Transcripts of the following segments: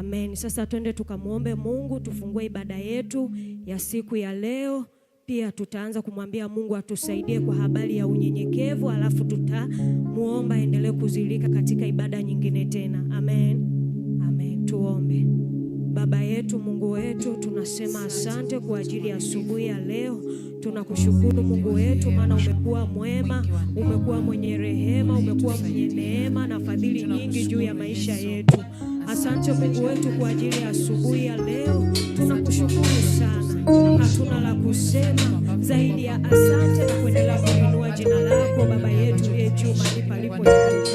Amen. Sasa twende tukamuombe Mungu, tufungue ibada yetu ya siku ya leo. Pia tutaanza kumwambia Mungu atusaidie kwa habari ya unyenyekevu, alafu tutamuomba endelee kuzilika katika ibada nyingine tena. Amen. Amen. Tuombe. Baba yetu, Mungu wetu, tunasema asante kwa ajili ya asubuhi ya leo. Tunakushukuru Mungu wetu, maana umekuwa mwema, umekuwa mwenye rehema, umekuwa mwenye neema na fadhili nyingi juu ya maisha yetu. Asante Mungu wetu kwa ajili ya asubuhi ya leo. Tunakushukuru sana. Hatuna la kusema zaidi ya asante na kuendelea kuinua jina lako Baba yetu uliye juu mahali palipoinuka.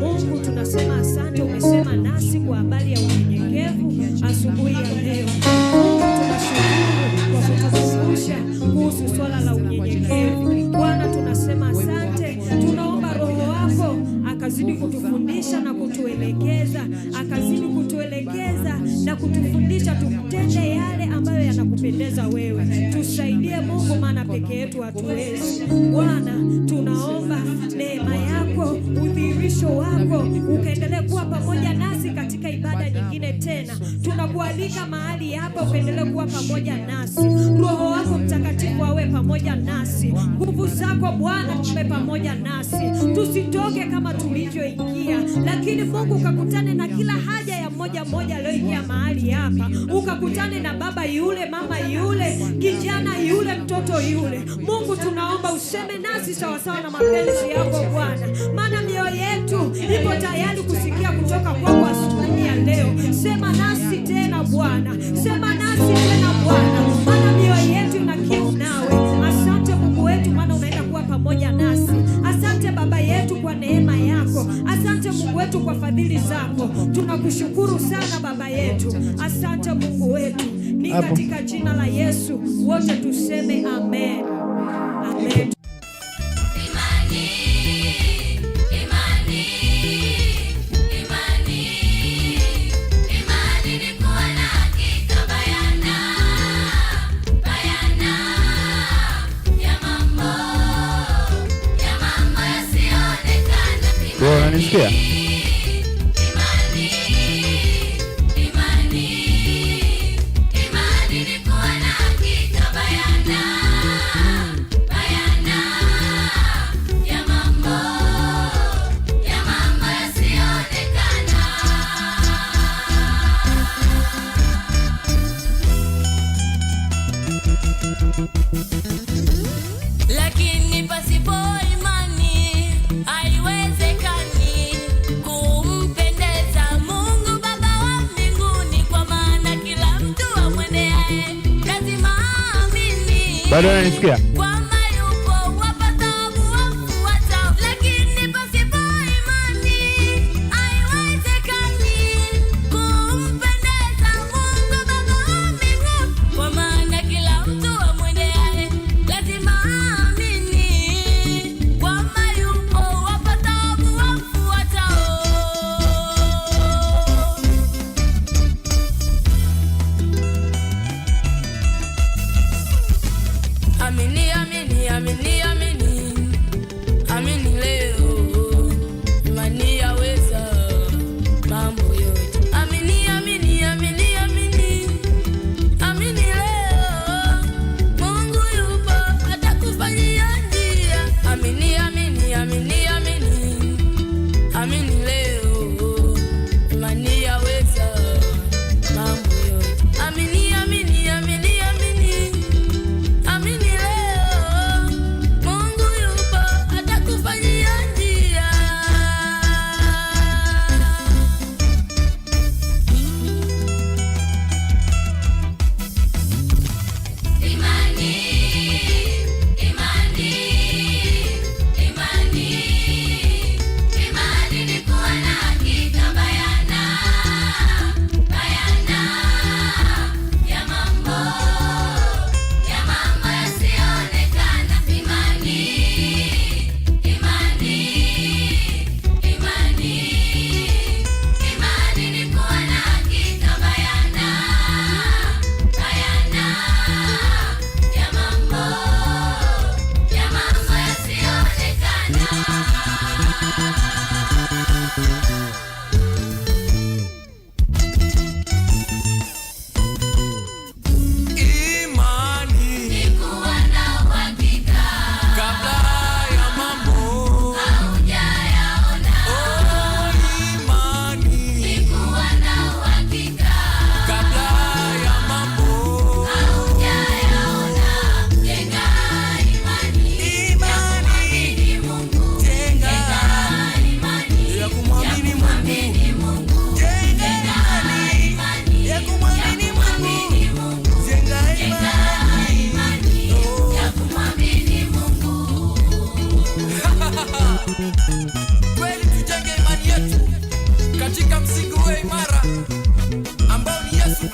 Mungu, tunasema asante, umesema nasi kwa habari ya unyenyekevu asubuhi ya leo. Mungu, tunashukuru kwa kutukumbusha kuhusu swala la unyenyekevu. Bwana, tunasema asante. Tunaomba Roho wako akazidi kutufundisha na kutuelekeza, akazidi kutuelekeza na kutufundisha tutende yale ambayo yanakupendeza wewe. Tusaidie Mungu, maana peke yetu hatuwezi. Bwana, tunaomba neema yako, udhihirisho wako ukaendelee kuwa pamoja nasi katika ibada nyingine tena. Tunakualika mahali hapa ukaendelee kuwa pamoja nasi. Roho wako Mtakatifu awe pamoja nasi. Nguvu zako Bwana tupe pamoja nasi. Tusitoke kama tulivyoingia, lakini Mungu ukakutane na kila haja ya mmoja mmoja aliyoingia mahali hapa. Ukakutane na baba yule, mama yule, kijana yule, mtoto yule. Mungu, tunaomba useme nasi sawasawa na mapenzi yako Bwana, maana mioyo yetu ipo tayari kusikia kutoka kwako asubuhi ya leo. Sema nasi tena Bwana, sema nasi tena Bwana, maana mioyo yetu ina kiu nawe. Asante Mungu wetu, maana unaenda kuwa pamoja nasi. Asante Baba yetu kwa neema yako. Asante Mungu wetu kwa fadhili zako. Tunakushukuru sana Baba yetu. Asante Mungu wetu. Ni katika jina la Yesu wote tuseme amen. Amen. Unanisikia? Lakini pasipo imani haiwezekani kumpendeza Mungu Baba wa mbinguni, kwa maana kila mtu amwendeaye lazima aamini. Bado unanisikia? Aminia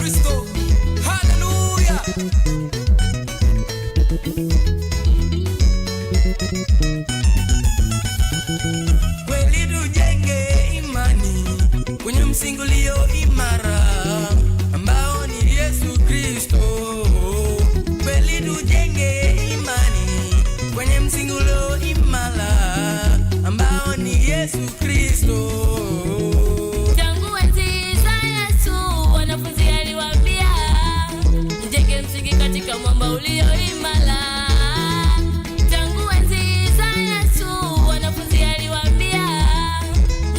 Kristo. Haleluya. Kweli tujenge imani kwenye msingi ulio imara ambao ni Yesu Kristo. Kweli tujenge imani kwenye msingi ulio imara ambao ni Yesu Kristo. Tangu enzi za Yesu wanafunzi aliwaambia, mjenge msingi katika mwamba ulio imara. Tangu enzi za Yesu wanafunzi aliwaambia,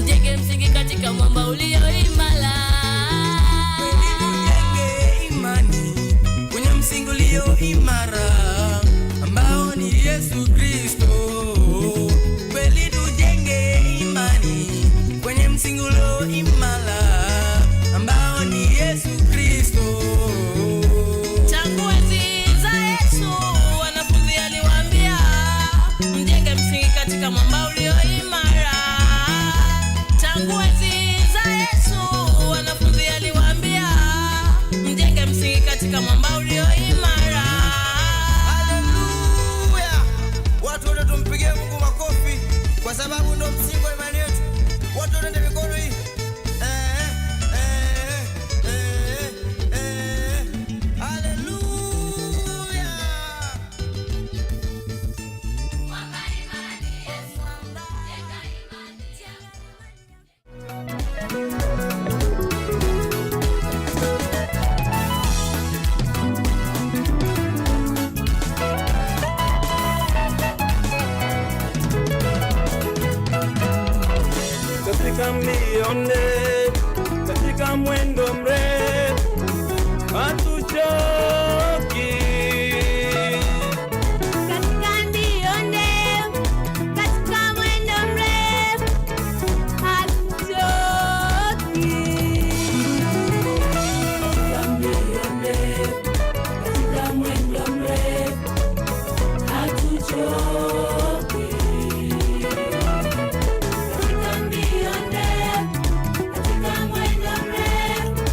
mjenge msingi katika mwamba ulio imara. Kweli tujenge imani kwenye msingi ulio imara ambao ni Yesu Kristo. Kweli tujenge imani kwenye msingi ulio imara ambao ni Yesu Kristo. Tangu enzi za Yesu wanafunzi aliwaambia, mjenge msingi katika mwamba ulio imara. Tangu enzi za Yesu wanafunzi aliwaambia, mjenge msingi katika mwamba ulio imara. Haleluya. Watu wote tumpigie Mungu makofi kwa sababu ndo msingi wa imani yetu. Watu wote mikono hii. Haleluya. Katika milione, katika mwendo mrefu, hatuchoki. Katika mbio ndefu, katika mwendo mrefu, hatuchoki. Katika milione, katika mwendo mrefu, hatuchoki. Katika mbio ndefu, katika mwendo mrefu,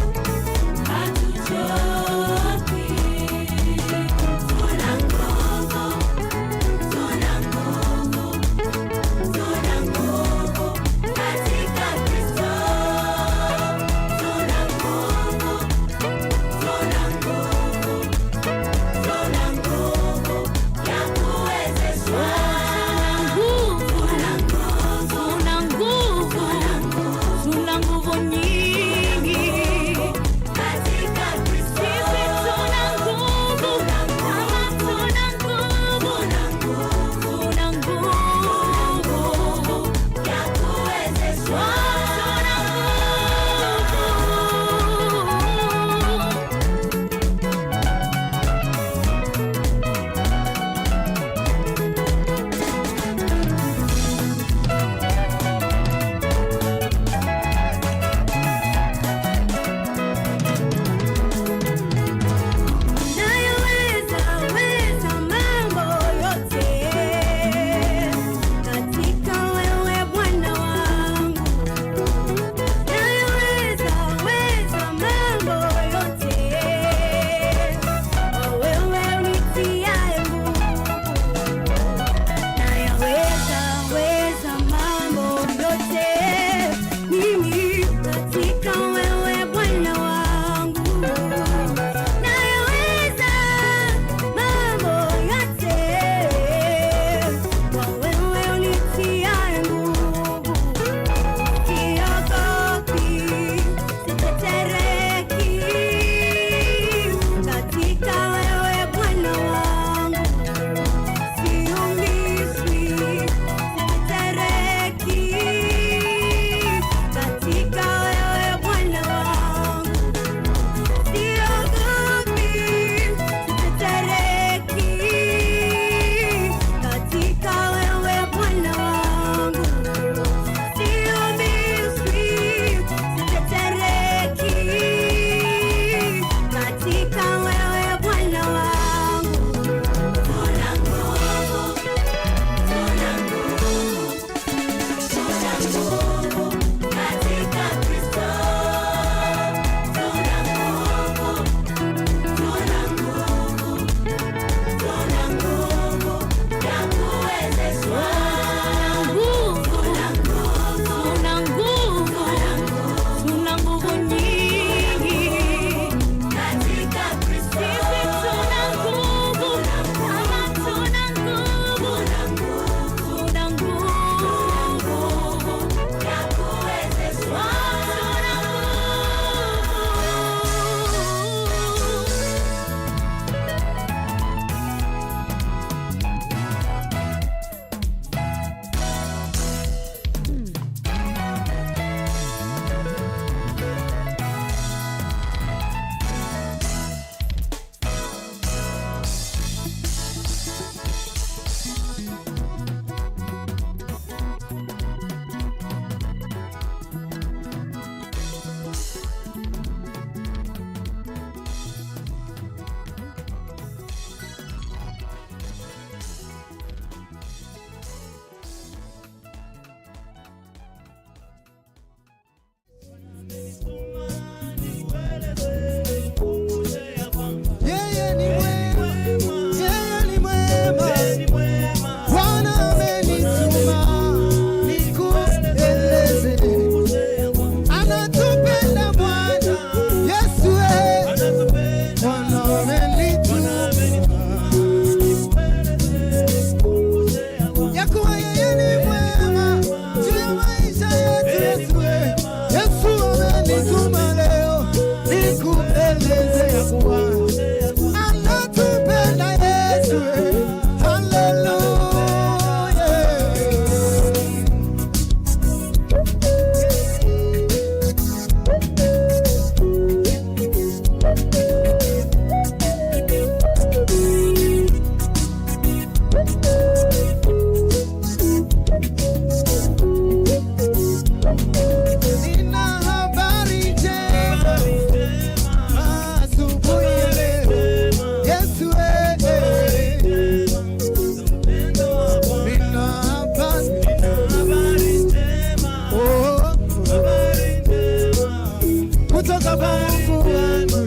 kutoka kwa Mungu wangu.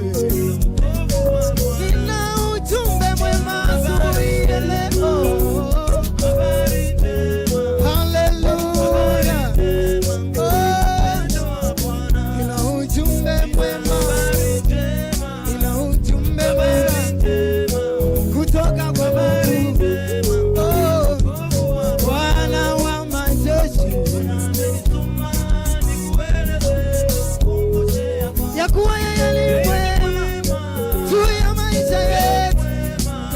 Nina ujumbe mwema asubuhi ya leo. Haleluya. Nina ujumbe mwema. Nina ujumbe mwema kutoka kwa Mungu. Bwana wa majeshi, ya kuwa yeye ni mwema juu ya maisha yetu.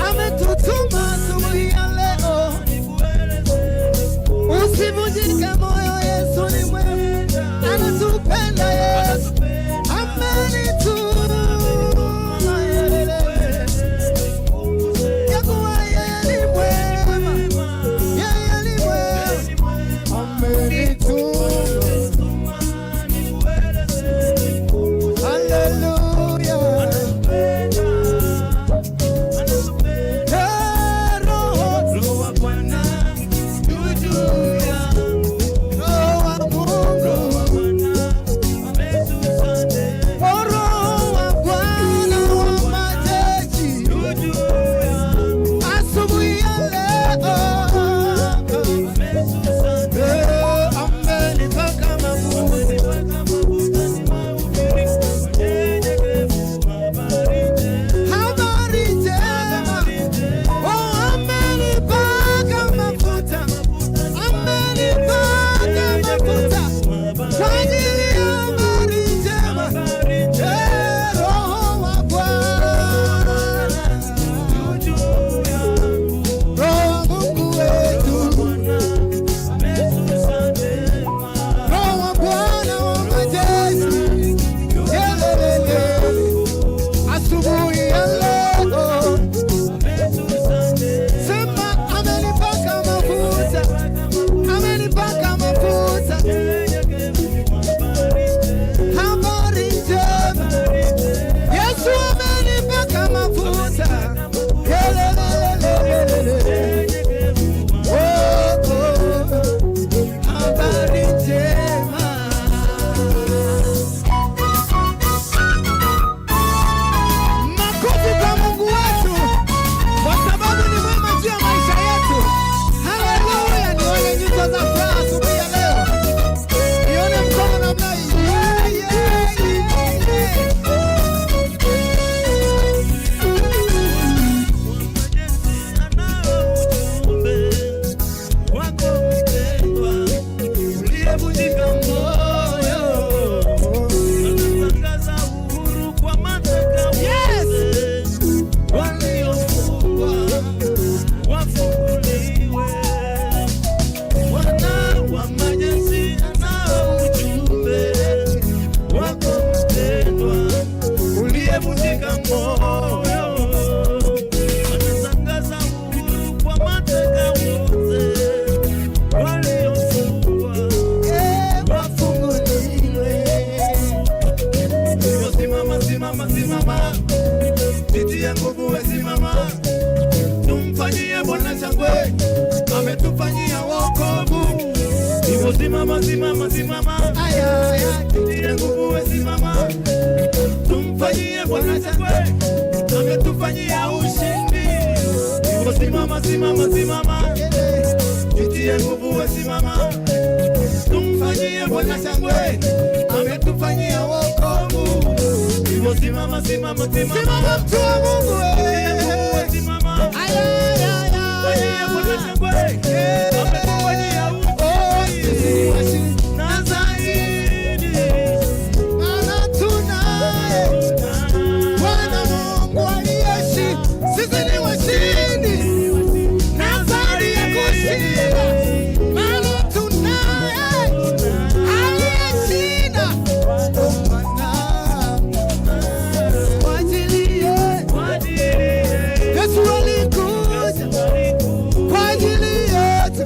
Ametutuma asubuhi ya leo. Usivunjike moyo, Yesu ni mwema, anatupenda Yesu. Amenituma ya kuwa yeye ni mwema, yeye ni mwema. Amenituma. Haleluya. Roho wa Bwana yu juu yangu. Roho wa Mungu Roho wa Bwana wa majeshi yu juu yangu. Asubuhi ya leo amenipaka mafuta. Habari njema. Oh, amenipaka mafuta. Amenipaka mafuta kwa ajili ya habari njema. Roho wa Bwana, Roho wa Mungu wetu, Roho wa Bwana wa majeshi. Yelelele. Asubuhi ya leo sema amenipaka mafuta. Amenipaka mafuta. Habari njema. Yesu amenipaka mafuta. Yelelelelele. Oh, oh. Habari njema. Makofi kwa Mungu wetu kwa sababu ni mwema juu ya maisha yetu. Haleluya. Nione nyuso za furaha asubuhi ya leo. Nione mkono namna hii. Yeah, yeah, yeah, yeah. Uliyevunjika moyo, anatangaza uhuru kwa mateka wote. Waliofungwa wafunguliwe. Bwana wa majeshi anao ujumbe wako mpendwa, uliyevunjika moyo, anatangaza uhuru kwa mateka wote. Waliofungwa wafunguliwe. Simama, simama, simama, jitie nguvu, we simama, tumfanyie Bwana shangwe, ametufanyia wokovu. Hivyo simama, simama, simama, jitie nguvu, we simama, tumfanyie Bwana shangwe, ametufanyia ushindi. Hivyo simama, simama, simama, jitie nguvu, we simama, tumfanyie Bwana shangwe, ametufanyia wokovu. Hivyo simama, simama, simama, simama, mtu wa Mungu wewe, simama, fanyie Bwana shangwe, ametufanyia ushindi na zaidi. Maana tunaye Bwana Mungu aliyeishi, sisi ni washindi na zaidi ya kushinda. Maana tunaye aliyeshinda. Kwa ajili yetu Yesu alikuja, kwa ajili yetu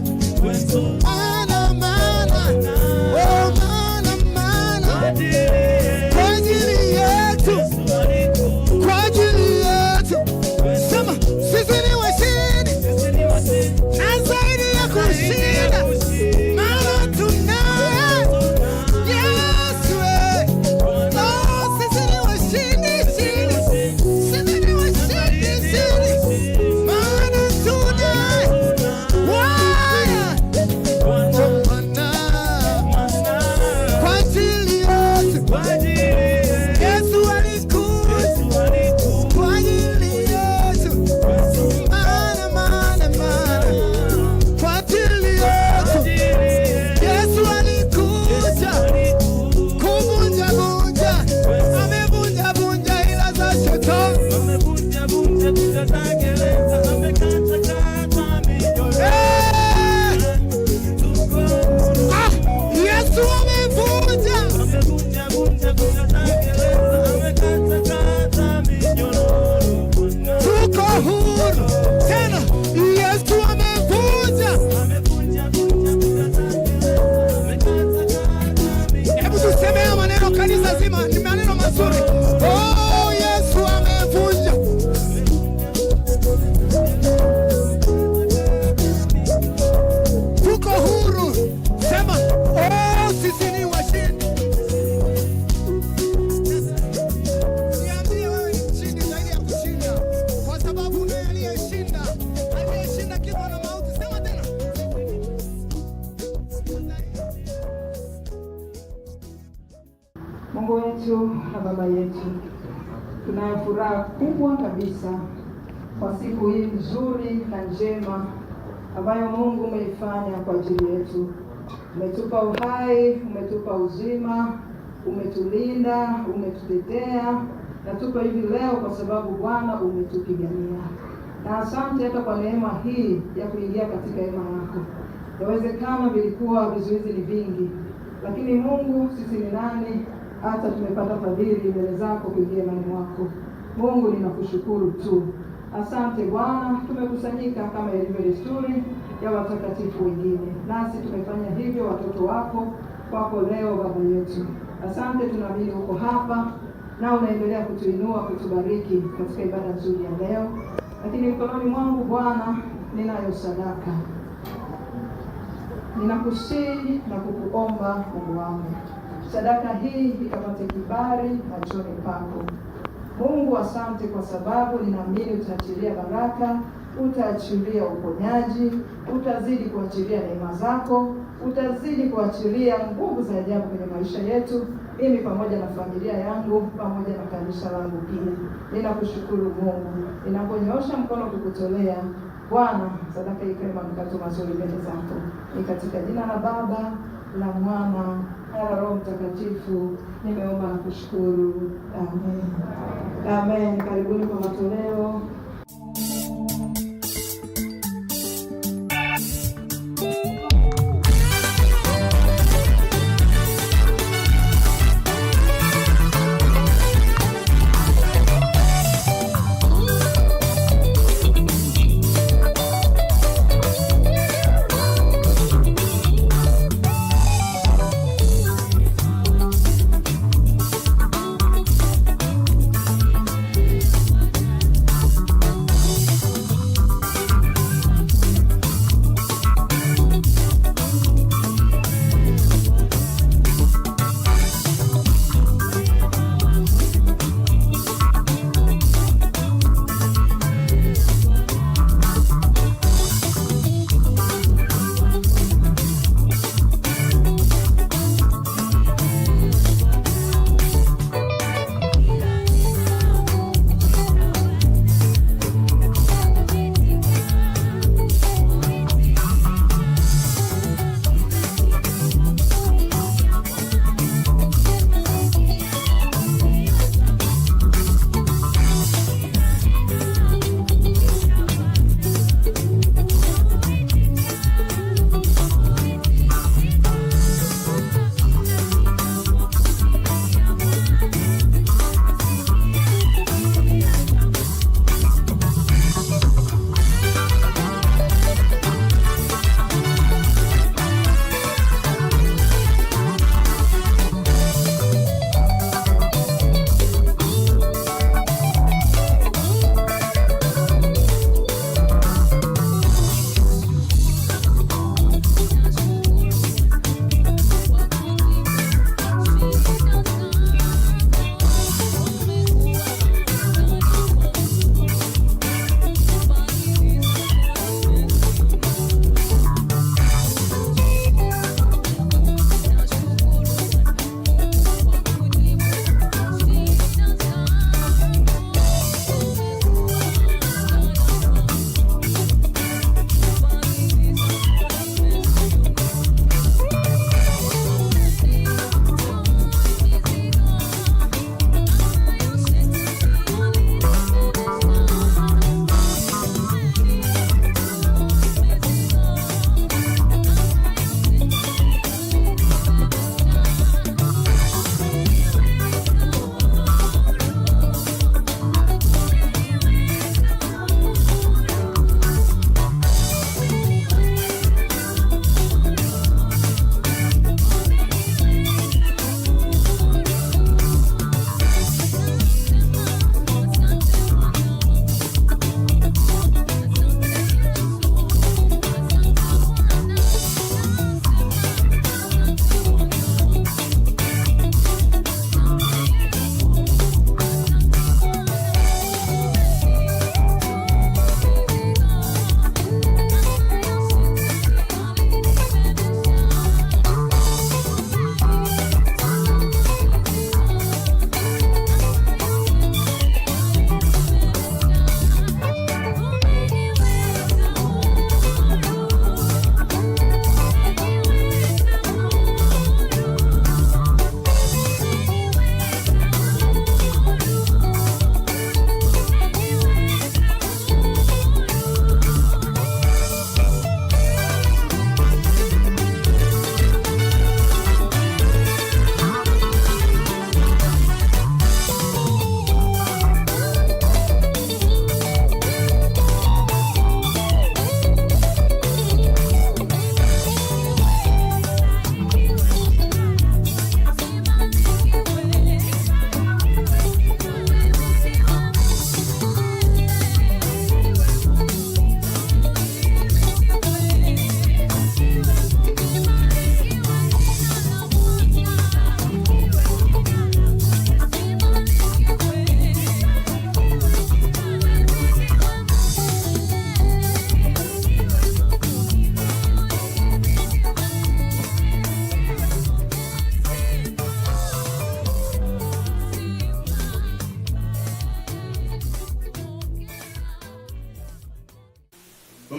amevunja tuko huru tena. Yesu amevunja. Hebu tusemea maneno kanisa zima, ni maneno mazuri. Oh, Yesu amevunja. Tuko huru. Sema, oh, sisi ni washindi. Niambie wewe ni mshindi zaidi ya kushinda, kwa sababu ndiye aliyeshinda kifo na mauti. Sema tena. Mungu wetu na Baba yetu, tunayo furaha kubwa kabisa kwa siku hii nzuri na njema ambayo Mungu umeifanya kwa ajili yetu. Umetupa uhai, umetupa uzima, umetulinda, umetutetea, na tuko hivi leo kwa sababu Bwana umetupigania. Na asante hata kwa neema hii ya kuingia katika hema yako. Yawezekana vilikuwa vizuizi ni vingi, lakini Mungu, sisi ni nani hata tumepata fadhili mbele zako kuingia imani mwako. Mungu, ninakushukuru tu. Asante Bwana, tumekusanyika kama ilivyo desturi ya watakatifu wengine, nasi tumefanya hivyo watoto wako kwako leo Baba yetu. Asante, tunaamini uko hapa na unaendelea kutuinua, kutubariki katika ibada nzuri ya leo. Lakini mkononi mwangu Bwana ninayo sadaka. Ninakusihi na kukuomba Mungu wangu, sadaka hii ikapate kibali machoni pako. Mungu, asante kwa sababu ninaamini utaachilia baraka, utaachilia uponyaji, utazidi kuachilia neema zako, utazidi kuachilia nguvu za ajabu kwenye maisha yetu, mimi pamoja na familia yangu, pamoja na kanisa langu pia. Ninakushukuru Mungu, ninaponyoosha mkono kukutolea Bwana, sadaka hii kama mkato mazuri mbele zako. Ni katika jina la Baba, la Mwana, na Roho Mtakatifu nimeomba na kushukuru. Amen. Amen. Karibuni kwa matoleo.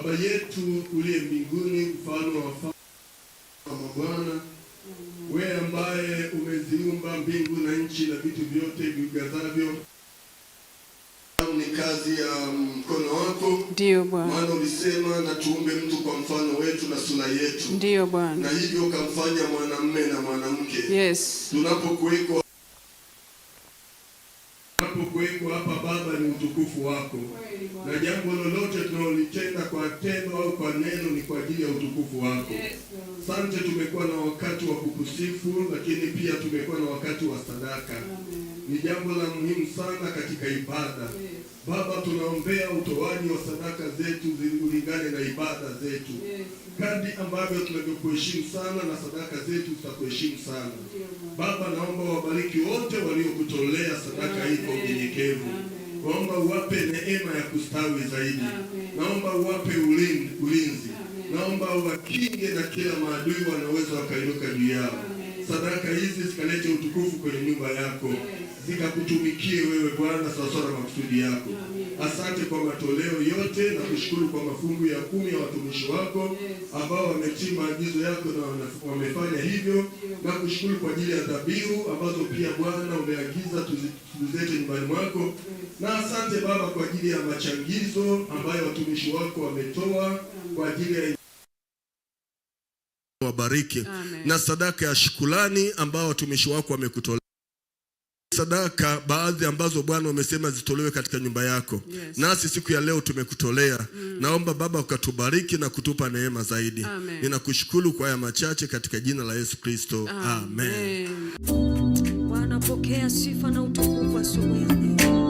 Baba yetu uliye mbinguni, mfalme wa mabwana, wewe ambaye umeziumba mbingu na nchi na vitu vyote vigazavyo, ni kazi ya mkono wako. Ndio Bwana. Maana ulisema na tuumbe mtu kwa mfano wetu na sura yetu. Ndio Bwana. Na hivyo ukamfanya mwanamume na mwanamke. Yes. Tunapokuweko hapa Baba, ni utukufu wako, na jambo lolote tunalolitenda kwa tendo au kwa neno ni kwa ajili ya utukufu wako. Asante, tumekuwa na wakati wa kukusifu, lakini pia tumekuwa na wakati wa sadaka. Ni jambo la muhimu sana katika ibada. Baba, tunaombea utoaji wa sadaka zetu zilingane na ibada zetu. Kadri ambavyo tunavyokuheshimu sana na sadaka zetu tutakuheshimu sana. Baba, naomba wabariki wote waliokutolea sadaka hii kwa unyenyekevu. Naomba uwape neema ya kustawi zaidi. Naomba uwape ulinzi. Naomba uwakinge na kila maadui wanaweza wakainuka juu yao. Sadaka hizi zikalete utukufu kwenye nyumba yako, zikakutumikie wewe Bwana sawasawa na makusudi yako. Asante kwa matoleo yote, na kushukuru kwa mafungu ya 10 ya watumishi wako ambao wametii maagizo yako na wamefanya hivyo, na kushukuru kwa ajili ya dhabihu ambazo pia Bwana umeagiza tuzilete nyumbani mwako. Na asante Baba kwa ajili ya machangizo ambayo watumishi wako wametoa kwa ajili ya wabariki. Na sadaka ya shukrani ambao watumishi wako wamekutolea, sadaka baadhi ambazo Bwana umesema zitolewe katika nyumba yako. Yes. Nasi siku ya leo tumekutolea. Naomba Baba ukatubariki na kutupa neema zaidi. Ninakushukuru kwa haya machache katika jina la Yesu Kristo. Amen. Bwana, pokea sifa na utukufu asubuhi ya leo.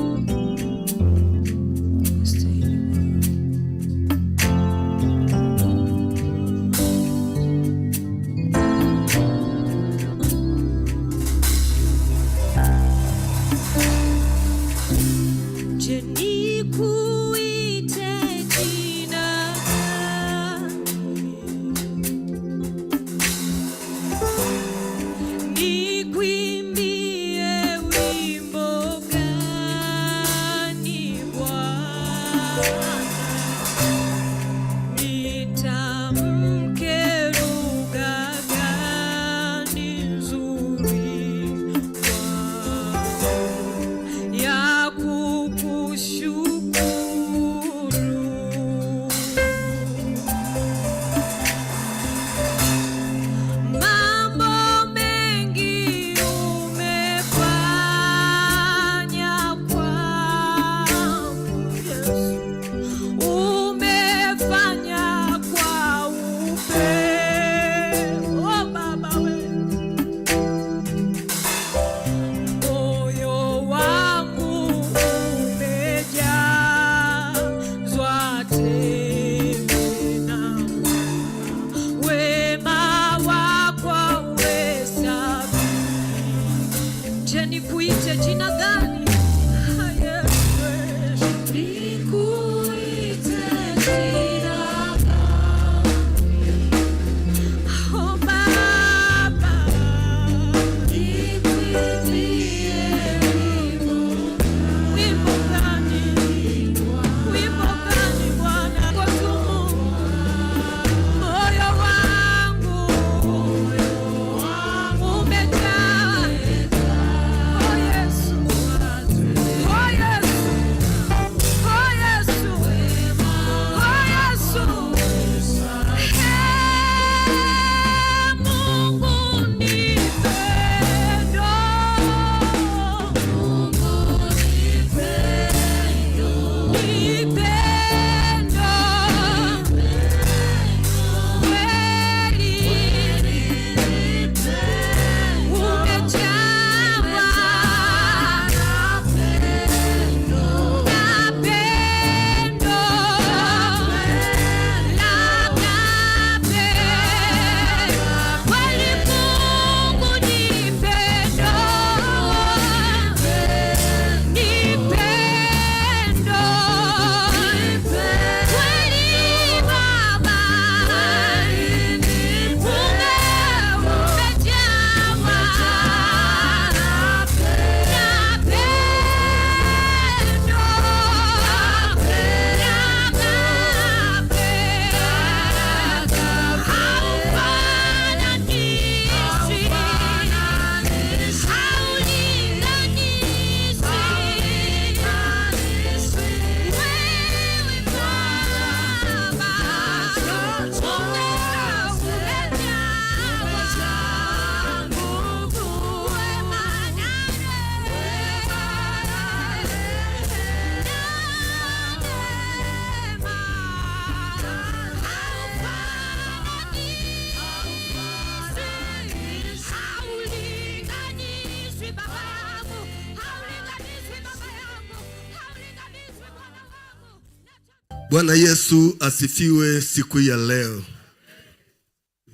Bwana Yesu asifiwe siku ya leo.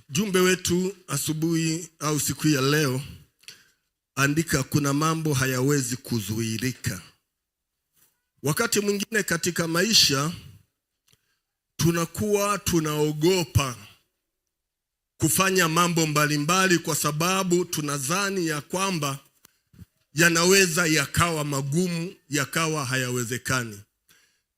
Jumbe wetu asubuhi au siku ya leo, andika kuna mambo hayawezi kuzuilika. Wakati mwingine katika maisha tunakuwa tunaogopa kufanya mambo mbalimbali kwa sababu tunadhani ya kwamba yanaweza yakawa magumu, yakawa hayawezekani.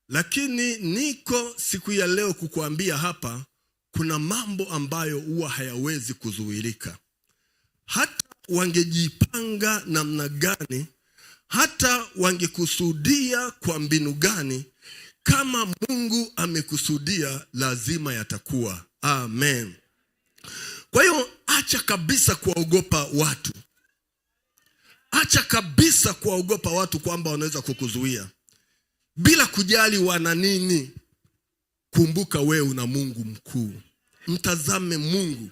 Lakini niko siku ya leo kukuambia hapa, kuna mambo ambayo huwa hayawezi kuzuilika. Hata wangejipanga namna gani, hata wangekusudia kwa mbinu gani, kama Mungu amekusudia lazima yatakuwa. Amen. Kwa hiyo acha kabisa kuogopa watu. Acha kabisa kuogopa watu kwamba wanaweza kukuzuia. Bila kujali wana nini, kumbuka wewe una Mungu mkuu. Mtazame Mungu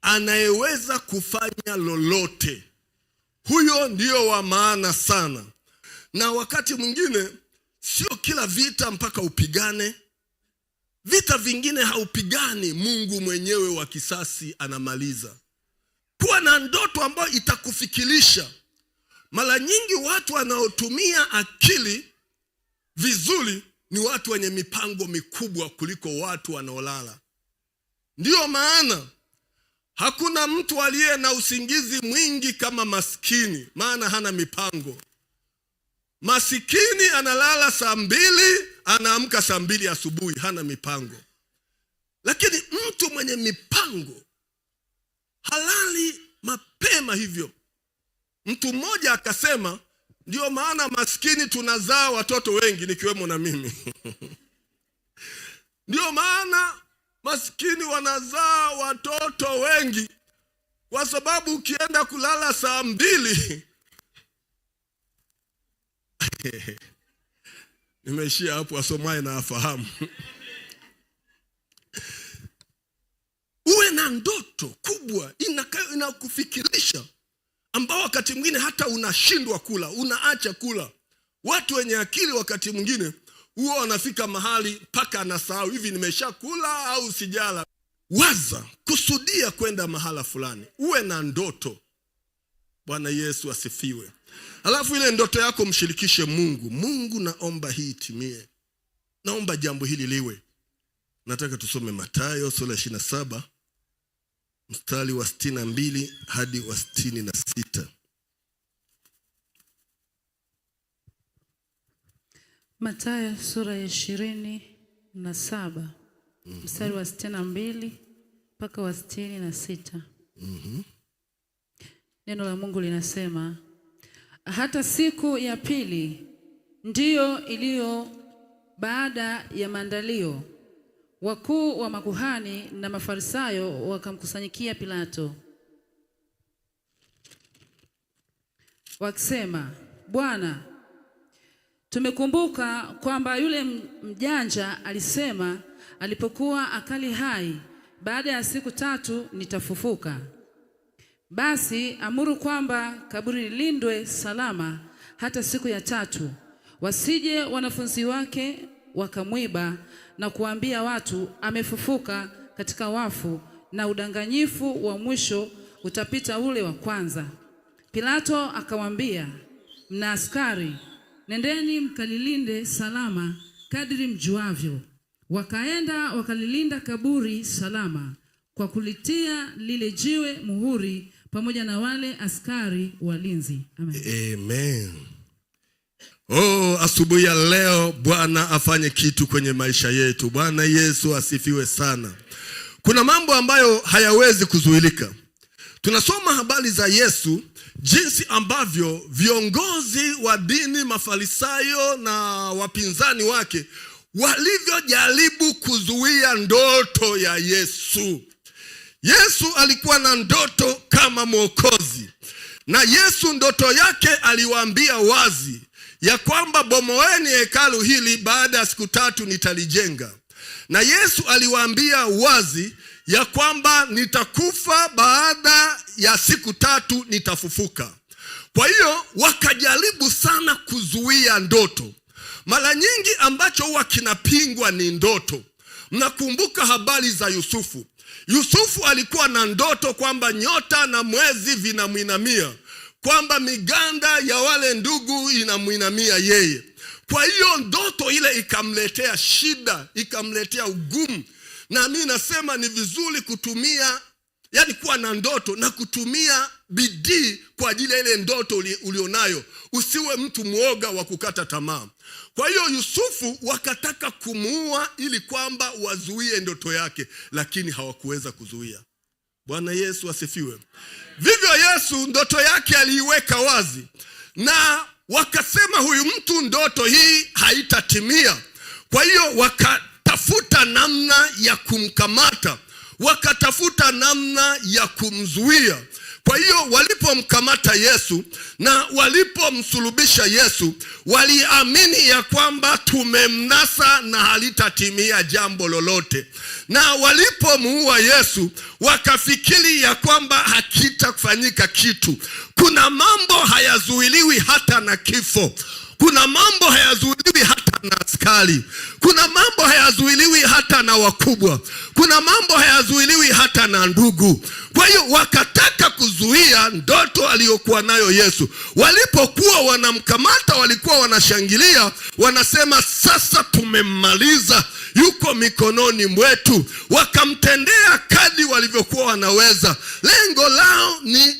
anayeweza kufanya lolote. Huyo ndio wa maana sana. Na wakati mwingine sio kila vita mpaka upigane. Vita vingine haupigani, Mungu mwenyewe wa kisasi anamaliza. Kuwa na ndoto ambayo itakufikirisha. Mara nyingi watu wanaotumia akili vizuri ni watu wenye mipango mikubwa kuliko watu wanaolala. Ndiyo maana hakuna mtu aliye na usingizi mwingi kama maskini, maana hana mipango. Masikini analala saa 2, anaamka saa 2 asubuhi, hana mipango. Lakini mtu mwenye mipango halali mapema hivyo. Mtu mmoja akasema, ndio maana maskini tunazaa watoto wengi, nikiwemo na mimi. Ndio maana maskini wanazaa watoto wengi, kwa sababu ukienda kulala saa 2 nimeishia hapo, wasomaye na afahamu. Uwe na ndoto kubwa inakufikirisha, ambao wakati mwingine hata unashindwa kula, unaacha kula. Watu wenye akili wakati mwingine huwa wanafika mahali paka anasahau, hivi nimesha kula au sijala. Waza, kusudia kwenda mahala fulani. Uwe na ndoto. Bwana Yesu asifiwe. Alafu ile ndoto yako mshirikishe Mungu. Mungu, naomba hii itimie. Naomba jambo hili liwe. Nataka tusome Mathayo sura 27 mstari wa 62 hadi wa 66. Mathayo sura ya 27 mstari wa 62 mpaka wa 66. Neno la Mungu linasema, hata siku ya pili ndiyo iliyo baada ya maandalio, wakuu wa makuhani na Mafarisayo wakamkusanyikia Pilato, wakisema, Bwana, tumekumbuka kwamba yule mjanja alisema alipokuwa akali hai, baada ya siku 3 nitafufuka. Basi amuru kwamba kaburi lilindwe salama hata siku ya 3, wasije wanafunzi wake wakamwiba na kuambia watu amefufuka katika wafu, na udanganyifu wa mwisho utapita ule wa kwanza. Pilato akawaambia, mna askari, nendeni mkalilinde salama kadri mjuavyo. Wakaenda wakalilinda kaburi salama kwa kulitia lile jiwe muhuri pamoja na wale askari walinzi. Amen. Amen. Asubuhi ya leo Bwana afanye kitu kwenye maisha yetu. Bwana Yesu asifiwe sana. Kuna mambo ambayo hayawezi kuzuilika. Tunasoma habari za Yesu, jinsi ambavyo viongozi wa dini, Mafarisayo na wapinzani wake walivyojaribu kuzuia ndoto ya Yesu. Yesu alikuwa na ndoto kama Mwokozi, na Yesu ndoto yake aliwaambia wazi ya kwamba bomoeni hekalu hili, baada ya siku 3 nitalijenga. Na Yesu aliwaambia wazi ya kwamba nitakufa, baada ya siku 3 nitafufuka. Kwa hiyo wakajaribu sana kuzuia ndoto. Mara nyingi ambacho huwa kinapingwa ni ndoto. Mnakumbuka habari za Yusufu. Yusufu alikuwa na ndoto kwamba nyota na mwezi vinamuinamia, kwamba miganda ya wale ndugu inamuinamia yeye. Kwa hiyo ndoto ile ikamletea shida, ikamletea ugumu. Na mimi nasema ni vizuri kutumia, yani kuwa na ndoto na kutumia bidii kwa ajili ya ile ndoto ulionayo. Usiwe mtu mwoga wa kukata tamaa. Kwa hiyo Yusufu wakataka kumuua ili kwamba wazuie ndoto yake, lakini hawakuweza kuzuia. Bwana Yesu asifiwe. Vivyo Yesu ndoto yake aliiweka wazi, na wakasema huyu mtu ndoto hii haitatimia. Kwa hiyo wakatafuta namna ya kumkamata, wakatafuta namna ya kumzuia. Kwa hiyo walipomkamata Yesu na walipomsulubisha Yesu, waliamini ya kwamba tumemnasa na halitatimia jambo lolote. Na walipomuua Yesu, wakafikiri ya kwamba hakitakufanyika kitu. Kuna mambo hayazuiliwi hata na kifo. Kuna mambo hayazuiliwi hata na askari. Kuna mambo hayazuiliwi hata na wakubwa. Kuna mambo hayazuiliwi hata na ndugu. Kwa hiyo wakataka kuzuia ndoto aliyokuwa nayo Yesu. Walipokuwa wanamkamata, walikuwa wanashangilia, wanasema sasa tumemmaliza, yuko mikononi mwetu. Wakamtendea kadri walivyokuwa wanaweza. Lengo lao ni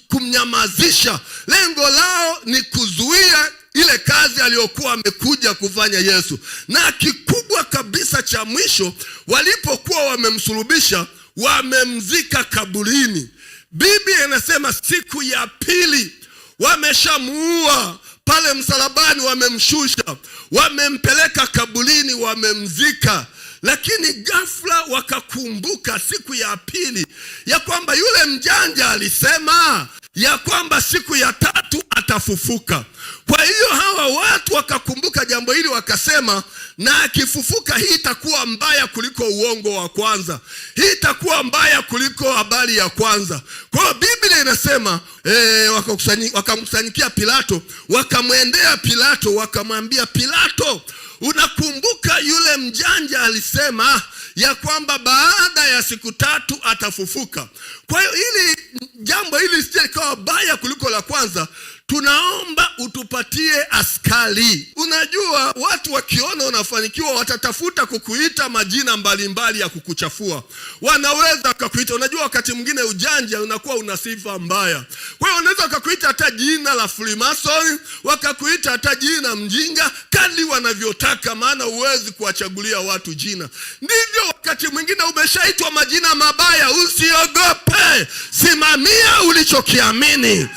kumnyamazisha. Lengo lao ni kuzuia ile kazi aliyokuwa amekuja kufanya Yesu. Na kikubwa kabisa cha mwisho, walipokuwa wamemsulubisha, wamemzika kaburini. Biblia inasema siku ya pili wameshamuua pale msalabani, wamemshusha, wamempeleka kaburini, wamemzika. Lakini ghafla wakakumbuka siku ya pili ya kwamba yule mjanja alisema ya kwamba siku ya tatu atafufuka. Kwa hiyo hawa watu wakakumbuka jambo hili, wakasema na akifufuka hii itakuwa mbaya kuliko uongo wa kwanza. Hii itakuwa mbaya kuliko habari ya kwanza. Kwa hiyo Biblia inasema wakamkusanyikia Pilato, wakamwendea Pilato, wakamwambia Pilato, unakumbuka yule mjanja alisema ya kwamba baada ya siku tatu atafufuka. Kwa hiyo ili jambo hili lisije likawa baya kuliko la kwanza, tunaomba utupatie askari. Unajua watu wakiona unafanikiwa watatafuta kukuita majina mbalimbali ya kukuchafua. Wanaweza kukuita, unajua wakati mwingine ujanja unakuwa una sifa mbaya. Kwa hiyo wanaweza kukuita hata jina la Freemason, wakakuita hata jina mjinga, kadri wanavyotaka, maana huwezi kuwachagulia watu jina. Ndivyo wakati mwingine umeshaitwa majina mabaya, usiogope. Simamia ulichokiamini.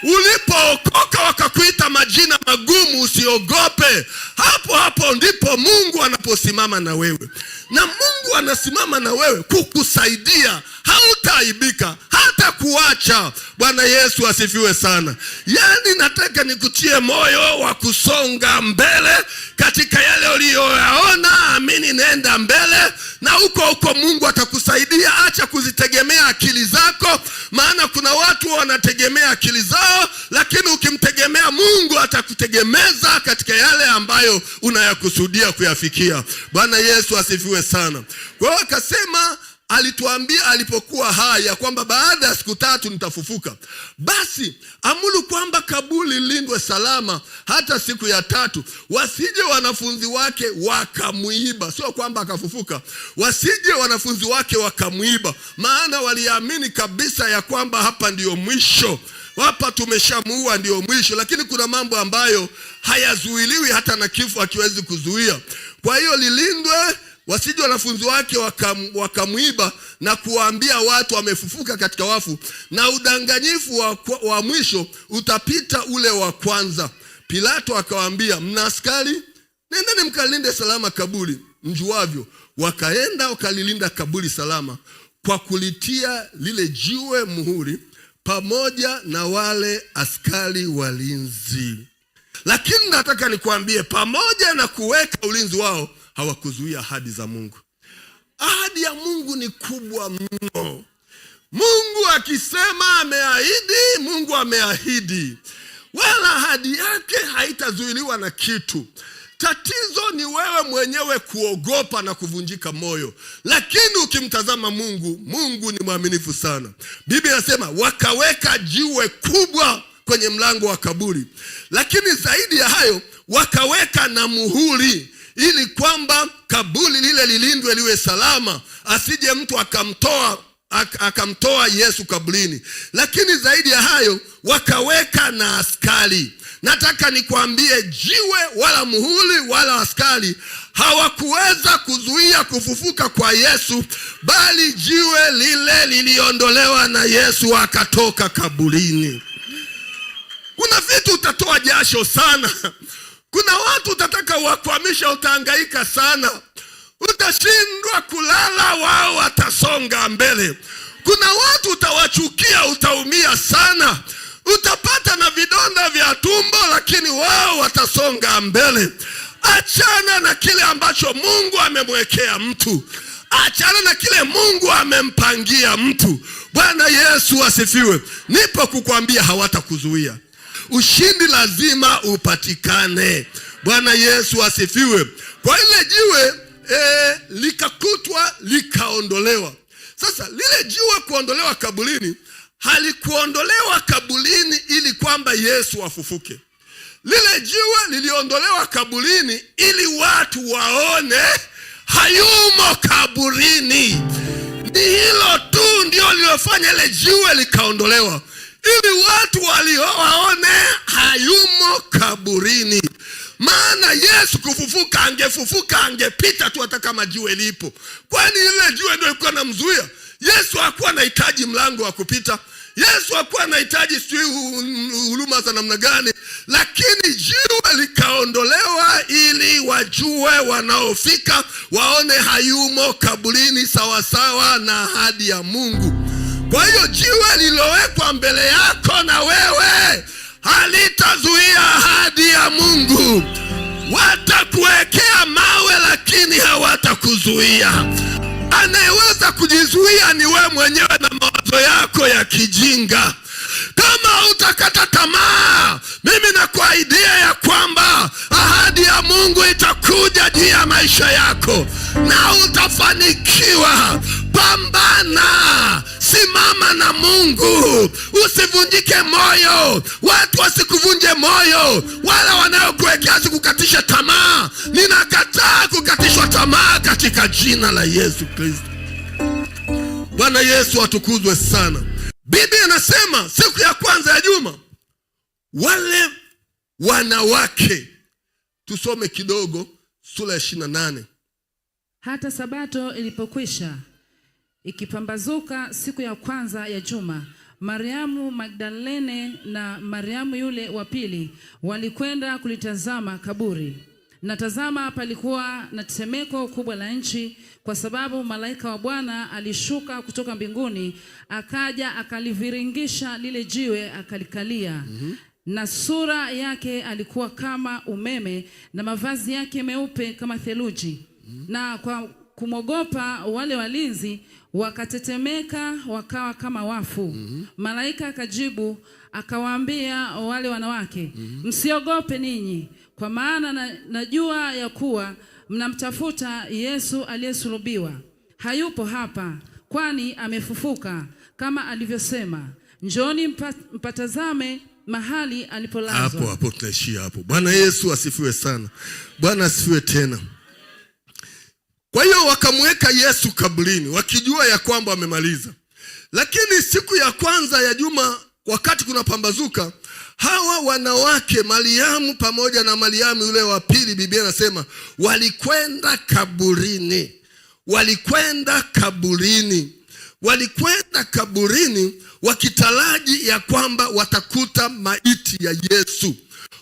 Ulipookoka wakakuita majina magumu, usiogope. Hapo hapo ndipo Mungu anaposimama na wewe. Na Mungu anasimama na wewe kukusaidia. Hautaaibika, hata kuacha. Bwana Yesu asifiwe sana. Yani nataka nikutie moyo wa kusonga mbele katika yale uliyoyaona. Amini, nenda mbele na huko Mungu atakusaidia. Acha kuzitegemea akili zako, maana kuna watu wanategemea akili zao, lakini ukimtegemea Mungu atakutegemeza katika yale ambayo unayakusudia kuyafikia. Bwana Yesu asifiwe sana. Kwa hiyo akasema, alituambia alipokuwa hai ya kwamba baada ya siku tatu nitafufuka. Basi amuru kwamba kaburi lindwe salama hata siku ya tatu, wasije wanafunzi wake wakamuiba. Sio kwamba akafufuka, wasije wanafunzi wake wakamuiba, maana waliamini kabisa ya kwamba hapa ndiyo mwisho, hapa tumeshamuua, ndiyo mwisho. Lakini kuna mambo ambayo hayazuiliwi hata na kifo hakiwezi kuzuia. Kwa hiyo lilindwe, wasije wanafunzi wake wakamuiba na kuwaambia watu wamefufuka katika wafu, na udanganyifu wa mwisho utapita ule wa kwanza. Pilato akawaambia, mna askari? Nendeni mkalinde salama kaburi mjuavyo. Wakaenda wakalilinda kaburi salama kwa kulitia lile jiwe muhuri pamoja na wale askari walinzi. Lakini nataka nikwambie, pamoja na kuweka ulinzi wao, hawakuzuia ahadi za Mungu. Ahadi ya Mungu ni kubwa mno. Mungu akisema ameahidi, Mungu ameahidi. Wala ahadi yake haitazuiliwa na kitu. Tatizo ni wewe mwenyewe kuogopa na kuvunjika moyo. Lakini ukimtazama Mungu, Mungu ni mwaminifu sana. Biblia inasema wakaweka jiwe kubwa kwenye mlango wa kaburi. Lakini zaidi ya hayo, wakaweka na muhuri ili kwamba kaburi lile lilindwe liwe salama, asije mtu akamtoa Yesu kaburini. Lakini zaidi ya hayo, wakaweka na askari. Nataka nikwambie, jiwe wala muhuri wala askari hawakuweza kuzuia kufufuka kwa Yesu, bali jiwe lile liliondolewa na Yesu akatoka kaburini. Kuna vitu utatoa jasho sana. Kuna watu utataka wakwamisha, utahangaika sana. Utashindwa kulala, wao watasonga mbele. Kuna watu utawachukia, utaumia sana. Utapata na vidonda vya tumbo, lakini wao watasonga mbele. Achana na kile ambacho Mungu amemwekea mtu. Achana na kile Mungu amempangia mtu. Bwana Yesu asifiwe. Nipo kukwambia hawatakuzuia. Ushindi lazima upatikane. Bwana Yesu asifiwe. Kwa ile jiwe likakutwa likaondolewa. Sasa lile jiwe kuondolewa kaburini, halikuondolewa kaburini ili kwamba Yesu afufuke. Lile jiwe liliondolewa kaburini ili watu waone hayumo kaburini. Ni hilo tu ndio lilofanya ile jiwe likaondolewa, ili watu waone hayumo kaburini. Maana Yesu kufufuka, angefufuka angepita tu hata kama jiwe lipo. Kwani ile jiwe ndio ilikuwa inamzuia? Yesu hakuwa anahitaji mlango wa kupita. Yesu hakuwa anahitaji huduma za namna gani. Lakini jiwe likaondolewa ili wajue wanaofika waone hayumo kaburini, sawasawa na ahadi ya Mungu. Kwa hiyo jiwe lililowekwa mbele yako na wewe halitazuia ahadi ya Mungu. Watakuwekea mawe lakini hawatakuzuia. Anayeweza kujizuia ni wewe mwenyewe na mawazo yako ya kijinga. Kama utakata tamaa, mimi nakuahidia ya kwamba ahadi ya Mungu itakuja juu ya maisha yako na utafanikiwa. Pambana, simama na Mungu, usivunjike moyo. Watu wasikuvunje moyo, wala wanaokuwekea kukatisha tamaa. Ninakataa kukatishwa tamaa katika jina la Yesu Kristo. Bwana Yesu atukuzwe sana. Biblia inasema siku ya kwanza ya juma, wale wanawake, tusome kidogo sura ya 28. Hata Sabato ilipokwisha, ikipambazuka siku ya kwanza ya juma, Mariamu Magdalene na Mariamu yule wa pili walikwenda kulitazama kaburi. Na tazama, palikuwa na tetemeko kubwa la nchi, kwa sababu malaika wa Bwana alishuka kutoka mbinguni, akaja akaliviringisha lile jiwe, akalikalia. Na sura yake alikuwa kama umeme, na mavazi yake meupe kama theluji. Na kwa kumwogopa wale walinzi, wakatetemeka, wakawa kama wafu. Malaika akajibu akawaambia wale wanawake, msiogope ninyi, kwa maana najua ya kuwa mnamtafuta Yesu aliyesulubiwa. Hayupo hapa, kwani amefufuka kama alivyosema. Njooni mpatazame mahali alipolazwa. Hapo tunaishia hapo. Bwana Yesu asifiwe sana. Bwana asifiwe tena. Kwa hiyo wakamweka Yesu kaburini wakijua ya kwamba wamemaliza. Lakini siku ya kwanza ya juma, wakati kuna pambazuka, hawa wanawake Mariamu pamoja na Mariamu yule wa pili, Biblia inasema walikwenda kaburini. Walikwenda kaburini wakitaraji ya kwamba watakuta maiti ya Yesu.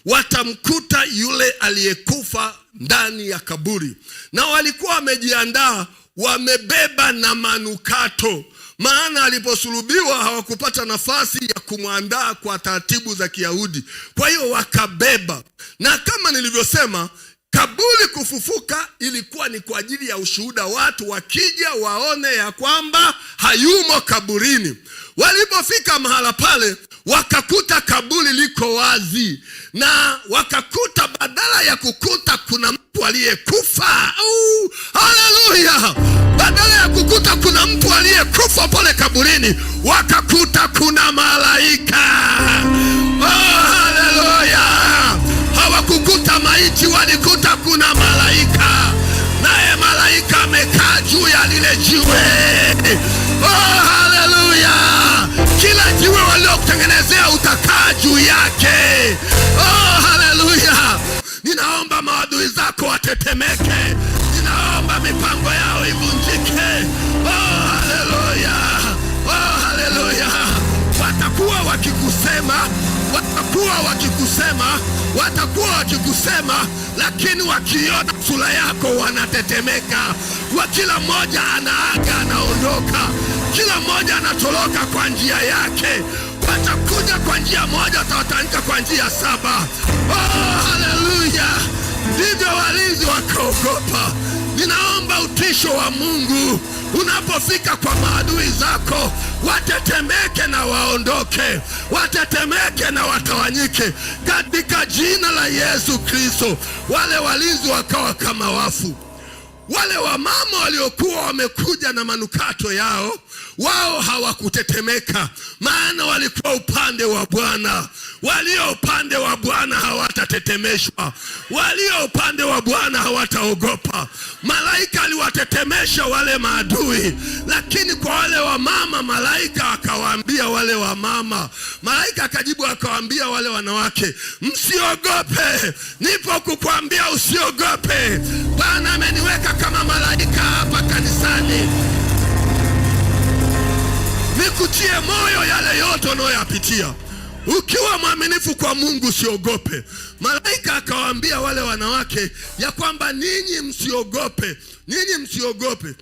Watamkuta yule aliyekufa ndani ya kaburi. Na walikuwa wamejiandaa, wamebeba na manukato. Maana aliposulubiwa hawakupata nafasi ya kumwandaa kwa taratibu za Kiyahudi. Kwa hiyo wakabeba. Na kama nilivyosema, Kaburi kufufuka ilikuwa ni kwa ajili ya ushuhuda, watu wakija waone ya kwamba hayumo kaburini. Walipofika mahala pale wakakuta kaburi liko wazi, na wakakuta badala ya kukuta kuna mtu aliyekufa. Haleluya! Badala ya kukuta kuna mtu aliyekufa pale kaburini, wakakuta kuna malaika. Haleluya! Hawakukuta maiti, walikuta kuna malaika, naye malaika amekaa juu ya lile jiwe. Haleluya! Kila jiwe waliokutengenezea utakaa juu yake. Haleluya! Ninaomba maadui zako watetemeke, ninaomba mipango yao ivunjike. Haleluya! Haleluya! Watakuwa wakikusema, lakini wakiona sura yako wanatetemeka. Kila mmoja anaaga, anaondoka, kila mmoja anatoroka kwa njia yake. Watakuja kwa njia moja, watawatanika kwa njia 7. Haleluya! Ndivyo walinzi wakaogopa. Ninaomba utisho wa Mungu unapofika kwa maadui zako, watetemeke na waondoke, watetemeke na watawanyike katika jina la Yesu Kristo. Wale walinzi wakawa kama wafu. Wale wamama waliokuwa wamekuja na manukato yao, wao hawakutetemeka, maana walikuwa upande wa Bwana. Walio upande wa Bwana hawatatetemeshwa, walio upande wa Bwana hawataogopa. Malaika aliwatetemesha wale maadui, lakini kwa wale wamama malaika akawaambia wale wamama, malaika akajibu akawaambia wale wanawake, msiogope, nipo kukuambia usiogope. Bwana ameniweka kama malaika hapa kanisani nikutie moyo yale yote unayoyapitia. Ukiwa mwaminifu kwa Mungu usiogope. Malaika akawaambia wale wanawake ya kwamba ninyi msiogope, ninyi msiogope.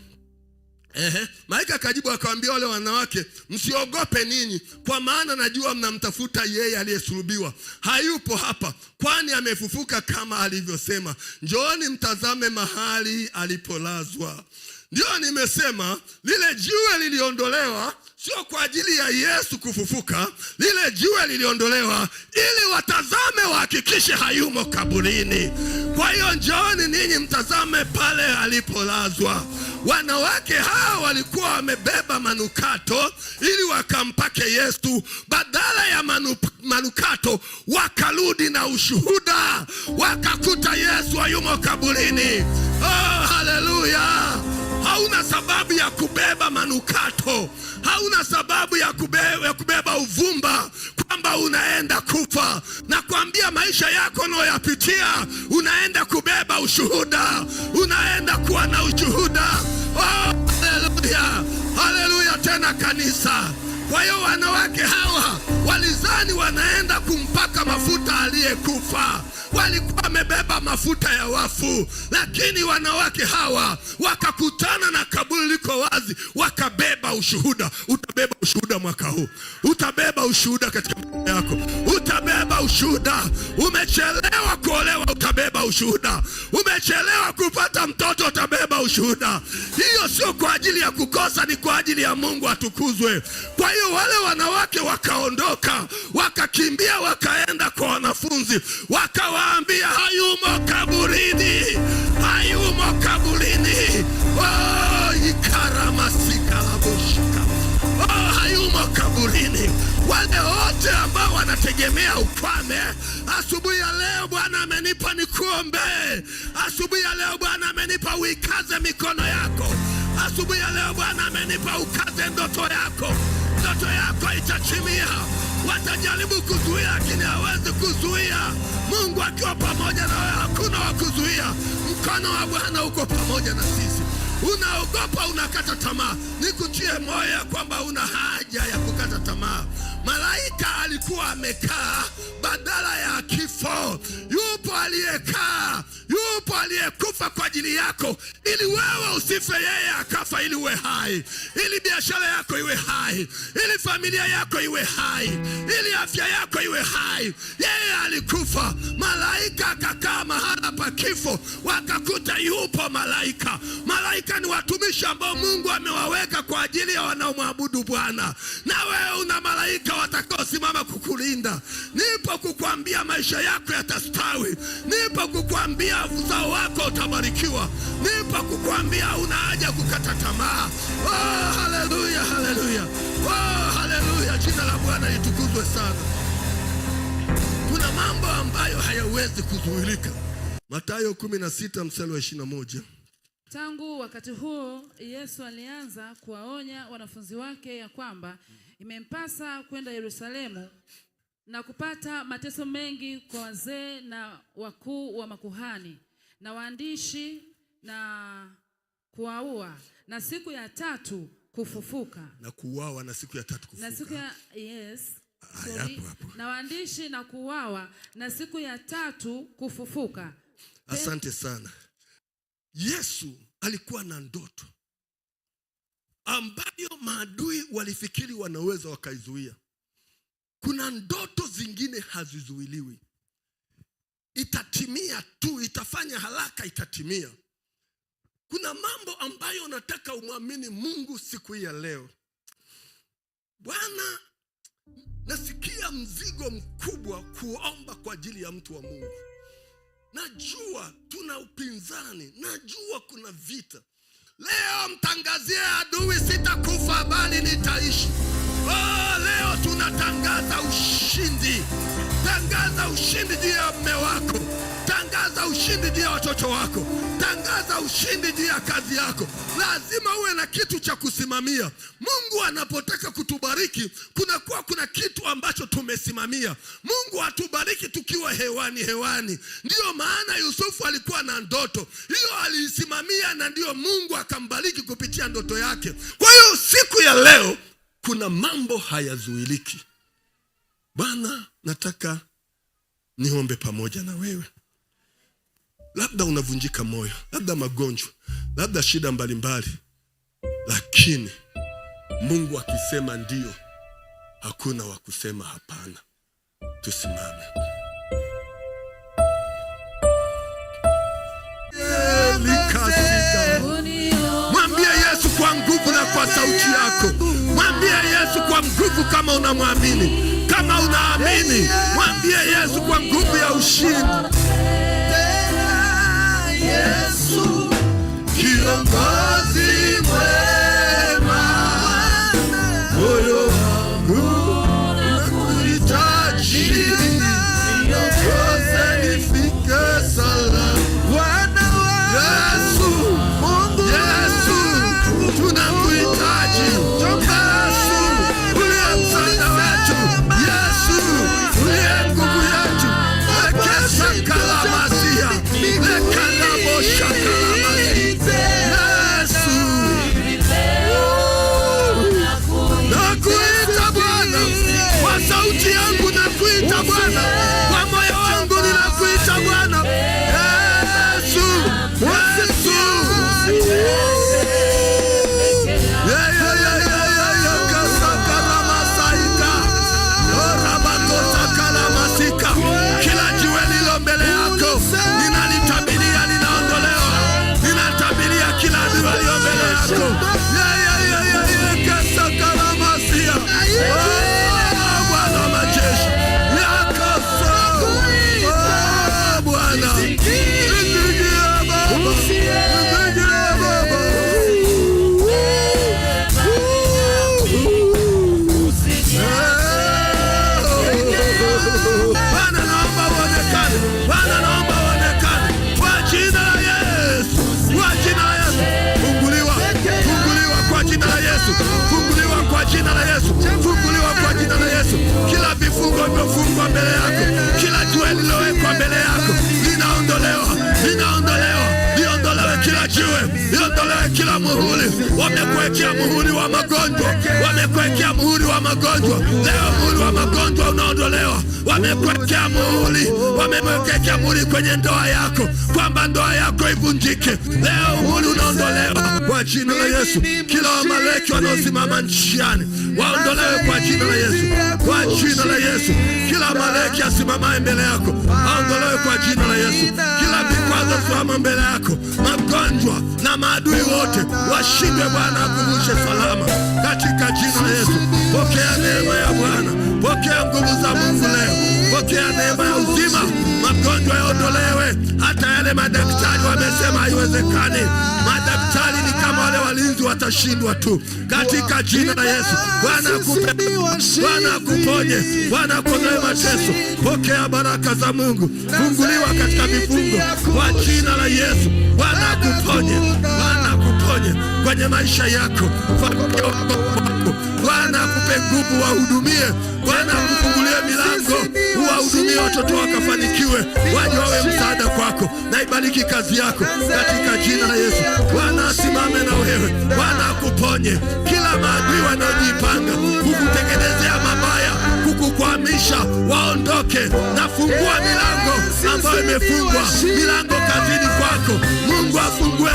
Malaika akajibu akawaambia wale wanawake, msiogope ninyi, kwa maana najua mnamtafuta yeye aliyesulubiwa. Hayupo hapa, kwani amefufuka kama alivyosema. Njooni mtazame mahali alipolazwa. Ndio nimesema lile jiwe liliondolewa sio kwa ajili ya Yesu kufufuka. Lile jiwe liliondolewa ili watazame, wahakikishe hayumo kaburini. Kwa hiyo njooni ninyi mtazame pale alipolazwa. Wanawake hao walikuwa wamebeba manukato ili wakampake Yesu. Badala ya manukato wakarudi na ushuhuda, wakakuta Yesu hayumo kaburini. Haleluya! Hauna sababu ya kubeba manukato, hauna sababu ya kubeba uvumba kwamba unaenda kufa. Na kuambia maisha yako unayoyapitia, unaenda kubeba ushuhuda, unaenda kuwa na ushuhuda. Haleluya! Haleluya tena kanisa. Kwa hiyo wanawake hawa walizani wanaenda kumpaka mafuta aliyekufa. Walikuwa wamebeba mafuta ya wafu, lakini wanawake hawa wakakutana na kaburi liko wazi, wakabeba ushuhuda. Utabeba ushuhuda mwaka huu, utabeba ushuhuda katika maisha yako, utabeba ushuhuda. Umechelewa kuolewa, utabeba ushuhuda. Umechelewa kupata mtoto, utabeba ushuhuda. Hiyo sio kwa ajili ya kukosa, ni kwa ajili ya Mungu atukuzwe. Kwa hiyo wale wanawake wakaondoka, wakakimbia, wakaenda kwa wanafunzi, wakawaambia hayumo kaburini, hayumo kaburini. Ikaramasika labushika, hayumo kaburini. Wale wote ambao wanategemea ukwame, asubuhi ya leo Bwana amenipa nikuombe. Asubuhi ya leo Bwana amenipa uikaze mikono yako. Asubuhi ya leo Bwana amenipa ukaze ndoto yako. Ndoto yako itatimia. Watajaribu kuzuia, lakini hawezi kuzuia. Mungu akiwa pamoja na wewe, hakuna wa kuzuia. Mkono wa Bwana uko pamoja na sisi. Unaogopa, unakata tamaa, nikutie moyo ya kwamba una haja ya kukata tamaa. Malaika alikuwa amekaa badala ya kifo. Yupo aliyekaa, yupo aliyekufa kwa ajili yako ili wewe usife, yeye akafa taifa ili uwe hai, ili biashara yako iwe hai, ili familia yako iwe hai, ili afya yako iwe hai. Yeye alikufa, malaika akakaa mahala pa kifo, wakakuta yupo malaika. Malaika ni watumishi ambao Mungu amewaweka kwa ajili ya wanaomwabudu Bwana. Na wewe una malaika watakaosimama kukulinda. Nipo kukuambia maisha yako yatastawi. Nipo kukuambia uzao wako utabarikiwa. Nipo kukuambia una haja kukata tamaa. Oh, haleluya, haleluya. Oh, haleluya. Jina la Bwana litukuzwe sana. Kuna mambo ambayo hayawezi kuzuilika. Mathayo 16 mstari wa 21. Tangu wakati huo Yesu alianza kuwaonya wanafunzi wake ya kwamba imempasa kwenda Yerusalemu na kupata mateso mengi kwa wazee na wakuu wa makuhani na waandishi, na kuwaua na siku ya tatu kufufuka. Na kuuawa na siku ya tatu kufufuka. Na siku ya na waandishi na kuuawa na siku ya tatu kufufuka. Asante sana. Yesu alikuwa na ndoto ambayo maadui walifikiri wanaweza wakaizuia. Kuna ndoto zingine hazizuiliwi. Itatimia tu, itafanya haraka, itatimia. Kuna mambo ambayo nataka umwamini Mungu siku hii ya leo. Bwana, nasikia mzigo mkubwa kuomba kwa ajili ya mtu wa Mungu. Najua tuna upinzani, najua kuna vita. Leo mtangazie adui sitakufa bali nitaishi. Oh, leo tunatangaza ushindi. Tangaza ushindi juu ya mume wako. Tangaza ushindi juu ya watoto wako. Tangaza ushindi juu ya kazi yako. Lazima uwe na kitu cha kusimamia. Mungu anapotaka kutubariki, kuna kitu ambacho tumesimamia. Mungu atubariki tukiwa hewani. Ndio maana Yusufu alikuwa na ndoto. Hiyo aliisimamia na ndio Mungu akambariki kupitia ndoto yake. Kwa hiyo siku ya leo kuna mambo hayazuiliki. Bwana, nataka niombe pamoja na wewe. Labda unavunjika moyo, labda magonjwa, labda shida mbalimbali. Lakini Mungu akisema ndio, hakuna wa kusema hapana. Tusimame. Mwambie Yesu kwa nguvu na kwa sauti yako. Mwambie Yesu kwa nguvu kama unamwamini. Kama unaamini, mwambie Yesu kwa nguvu ya ushindi. Yesu kiongozi mwema, moyo wangu unakuhitaji, niongoze nifike salama. Yesu, Yesu tunakuhitaji. Yesu uliye msaada wetu, Yesu uliye nguvu yetu. Kesha iondolewe kila muhuri. Wamekuwekea muhuri wa magonjwa, wamekuwekea muhuri wa magonjwa. Leo muhuri wa magonjwa unaondolewa. Wamekuwekea muhuri, wamekuwekea muhuri kwenye ndoa yako kwamba ndoa yako ivunjike. Leo muhuri unaondolewa kwa jina la Yesu. Kila wamaleki wanaosimama njiani waondolewe kwa jina la Yesu, kwa jina la Yesu. Kila maleki asimamaye mbele yako aondolewe kwa jina la Yesu. Kila vikwazo simama mbele yako, magonjwa na maadui wote washindwe. Bwana akuvushe salama katika jina la Yesu. Pokea neema ya Bwana, pokea nguvu za Mungu leo, pokea neema ya uzima. Magonjwa yaondolewe, hata yale madaktari wamesema haiwezekani. Madaktari ni kama wale walinzi, watashindwa tu katika jina la Yesu. Bwana akupe, Bwana akuponye, Bwana akuondoe mateso. Pokea baraka za Mungu, funguliwa katika vifungo kwa jina la Yesu. Bwana akuponye, Bwana akuponye kwenye maisha yako, familia yako. Bwana akupe nguvu, wahudumie. Bwana akufungulie milango, wahudumie watoto wakafanikiwe, waje wawe msaada kwako. Na ibariki kazi yako katika jina la Yesu. Bwana asimame na wewe, Bwana akuponye. Kila maadui wanaojipanga kukutengenezea mabaya, kukukwamisha, waondoke. Nafungua milango ambayo imefungwa, milango kazini kwako. Mungu afungue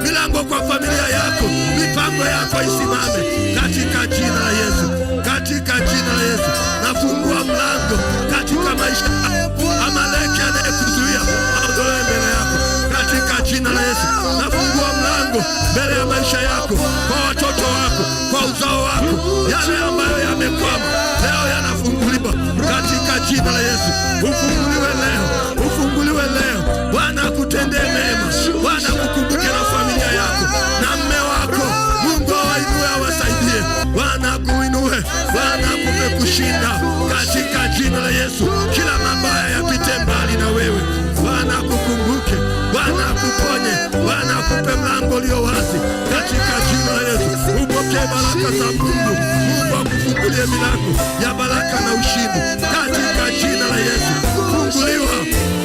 milango kwa familia yako, mipango yako isimame katika jina la Yesu, katika jina la Yesu. Nafungua mlango katika maisha yako. Amaleki anayekuzuia aondolewe mbele yako katika jina la Yesu. Nafungua mlango mbele ya maisha yako, kwa watoto wako, kwa uzao wako. Yale ambayo yamekwama leo yanafunguliwa katika jina la Yesu. Ufunguliwe leo, ufunguliwe leo. Bwana akutendee mema, Bwana akukumbuke na familia yako na mme wako. Mungu awainue, awasaidie. Bwana akuinue, Bwana akupe kushinda katika jina la Yesu. Kila mabaya yapite mbali na wewe. Bwana akukumbuke, Bwana akuponye, Bwana akupe mlango ulio wazi katika jina la Yesu. Upokee baraka za Mungu. Mungu akufungulie milango ya baraka na ushindi katika jina la Yesu. Funguliwa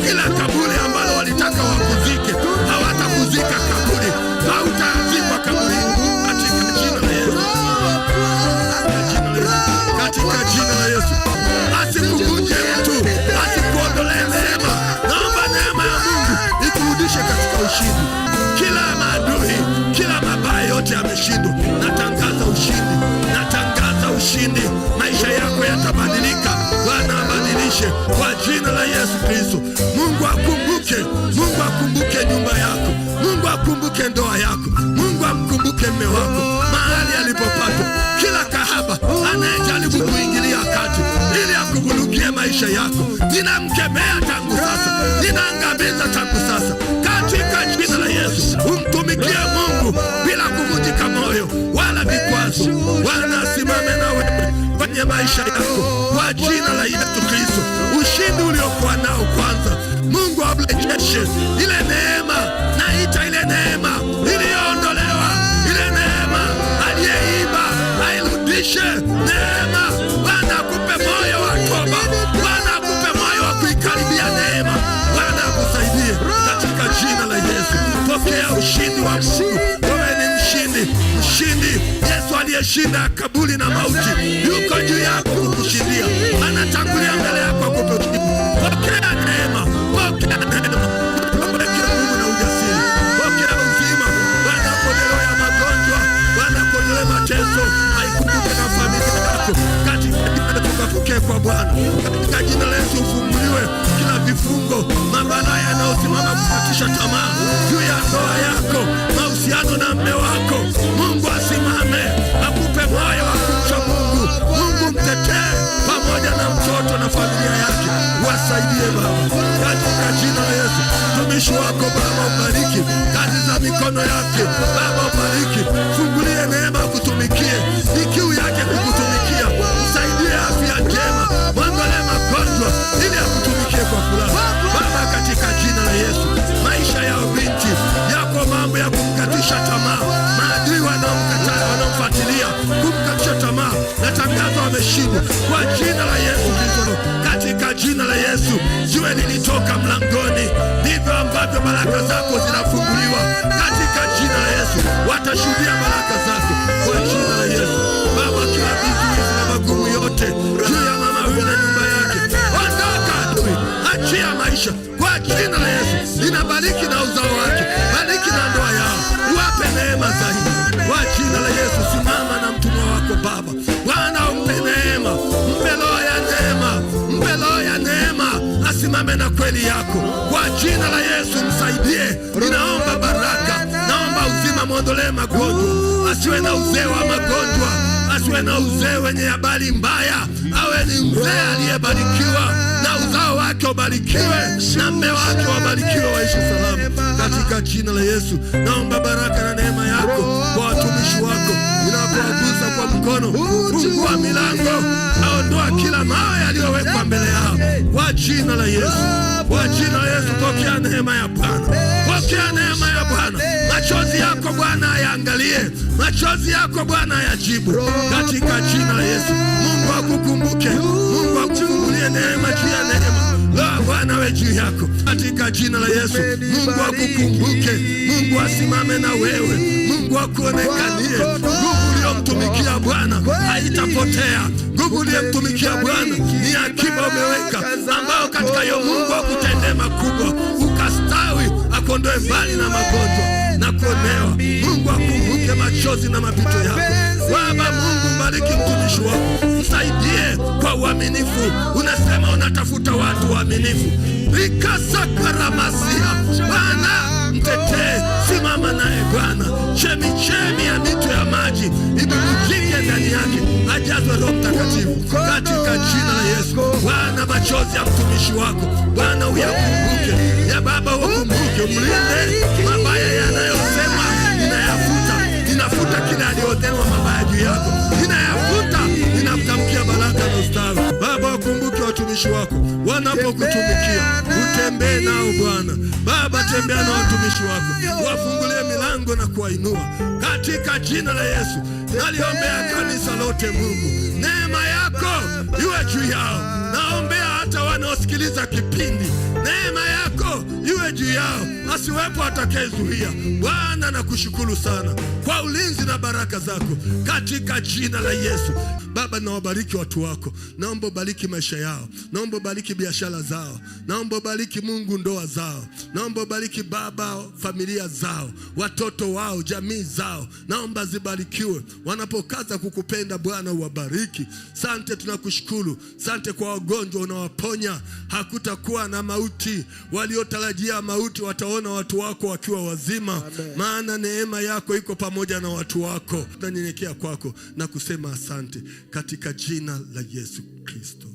kila kaburi ambalo walitaka wakuzike, hawatakuzika kaburi, hautazikwa kaburi katika jina la Yesu, katika jina la Yesu. Asikuvunje mtu, asikuondolee neema. Naomba neema ya Mungu ikurudishe katika ushindi. Kila maadui, kila mabaya yote yameshindwa. Natangaza ushindi, natangaza ushindi. Maisha yako yatabadilika. Bwana abadilishe kwa jina la Yesu Kristo. Mungu akumbuke, Mungu akumbuke nyumba yako, Mungu akumbuke ndoa yako, Mungu amkumbuke mme wako mahali alipopata. Kila kahaba anayejaribu kuingilia kati ili akuvulukie maisha yako, ninamkemea tangu sasa, ninaangamiza tangu sasa katika jina la Yesu. Umtumikie Mungu bila kuvunjika moyo wala vikwazo. Bwana asimame na wewe kwenye maisha yako kwa jina la Yesu Kristo. Ushindi uliokuwa nao kwanza, Mungu ablejeshe ile neema. Naita ile neema iliyoondolewa, ile neema aliyeiba airudishe neema. Bwana akupe moyo wa toba, Bwana akupe moyo wa kuikaribia neema. Bwana akusaidie katika jina la Yesu. Pokea ushindi wa Mungu. Wewe ni mshindi, mshindi. Yesu aliyeshinda kaburi na mauti yuko juu yako kukushindia. Anatangulia mbele yako kukujibu. Pokea neema, pokea neema. Pokea nguvu na ujasiri. Pokea uzima. Bwana apondoe ya magonjwa, Bwana apondoe mateso. Aikumbuke na familia yako katika jina la Yesu. Kwa Bwana katika jina la Yesu ufunguliwe kila vifungo, mabaya yanayosimama kukatisha tamaa juu ya ndoa yako, mahusiano na mme wako. Mungu asimame, akupe moyo wa kumcha Mungu. Mungu mtetee pamoja na mtoto na familia yake. Wasaidie Baba katika jina la Yesu. Mtumishi wako Baba mbariki kazi za mikono yake. Baba mbariki, fungulie neema kutumikie, ikiu yake kukutumikia. Msaidie afya njema, mwangalie magonjwa ili akutumikie kwa furaha. Baba katika jina la Yesu, maisha ya binti yako mambo ya kumkatisha tamaa, maadui wanaomkataa, wanaomfuatilia kumkatisha tamaa, natangaza wameshindwa kwa jina la Yesu Kristo. Katika jina la Yesu, jiwe lilitoka mlangoni, ndivyo ambavyo baraka zako zinafunguliwa katika jina Yesu watashuhudia baraka zako kwa jina la Yesu. Baba, kila vizuizi na magumu yote juu ya mama huyu na nyumba yake, ondoka adui, achia maisha kwa jina la Yesu. Inabariki na uzao wake, bariki na ndoa yao, wape neema zaidi kwa jina la Yesu. Simama na mtumwa wako Baba, Bwana umpe neema, mpe roho ya neema, mpe roho ya neema, asimame na kweli yako kwa jina la Yesu. Msaidie, ninaomba baraka, naomba uzima, muondolee magonjwa, asiwe na uzee wa magonjwa, asiwe na uzee wenye habari mbaya, awe ni mzee aliyebarikiwa, na uzao wake ubarikiwe, na mme wake wabarikiwe, waishi salama katika jina la Yesu. Naomba baraka na neema yako kwa watumishi wako, inapowagusa kwa mkono, fungua milango, aondoa kila mawe yaliyowekwa mbele yao kwa jina la Yesu. Kwa jina la Yesu, pokea neema ya Bwana, pokea neema ya Bwana. Machozi yako Bwana ayaangalie, machozi yako Bwana ayajibu katika jina la Yesu. Mungu akukumbuke, Mungu akufungulie neema juu ya neema. Bwana we juu yako katika jina la Yesu. Mungu akukumbuke, Mungu asimame na wewe, Mungu akuonekanie. Nguvu uliyomtumikia Bwana haitapotea, nguvu uliyomtumikia Bwana ni akiba umeweka, ambao katika hiyo Mungu akutendee makubwa, ukastawi, akondoe mbali na magonjwa na kuonewa. Mungu akumbuke machozi na mapito yako. Baba Mungu, mbariki mtumishi wako, msaidie kwa uaminifu. Unasema unatafuta watu waaminifu. Rikasakaramasia Bwana, mtetee, simama naye Bwana. Chemichemi ya mito ya maji ibubujike ndani yake, ajazwe Roho Mtakatifu katika jina la Yesu. Bwana, machozi ya mtumishi wako Bwana uyakumbuke. Ya Baba ukumbuke, mlinde mabaya yanayosema, inafuta kila aliyotendwa mabaya juu yako, inayafuta, inamtamkia baraka na ustawi. Baba, wakumbuke watumishi wako wanapokutumikia, utembee nao Bwana. Baba, tembea na watumishi wako, wafungulie milango na kuwainua katika jina la Yesu. Naliombea kanisa lote Mungu, neema yako iwe juu yao. Naombea hata wanaosikiliza kipindi, neema yako iwe juu yao, asiwepo atakayezuia. Bwana, nakushukuru sana kwa ulinzi na baraka zako katika jina la Yesu. Baba, nawabariki watu wako, naomba bariki maisha yao, naomba bariki biashara zao, naomba bariki Mungu ndoa zao, naomba bariki Baba familia zao, watoto wao, jamii zao, naomba zibarikiwe. Wanapokaza kukupenda Bwana, uwabariki. Sante, tunakushukuru. Sante kwa wagonjwa unawaponya, hakutakuwa na mauti. Waliotarajia mauti wataona watu wako wakiwa wazima. Amen. Maana neema yako iko pamoja na watu wako. Tunanyenyekea kwako na kusema asante katika jina la Yesu Kristo.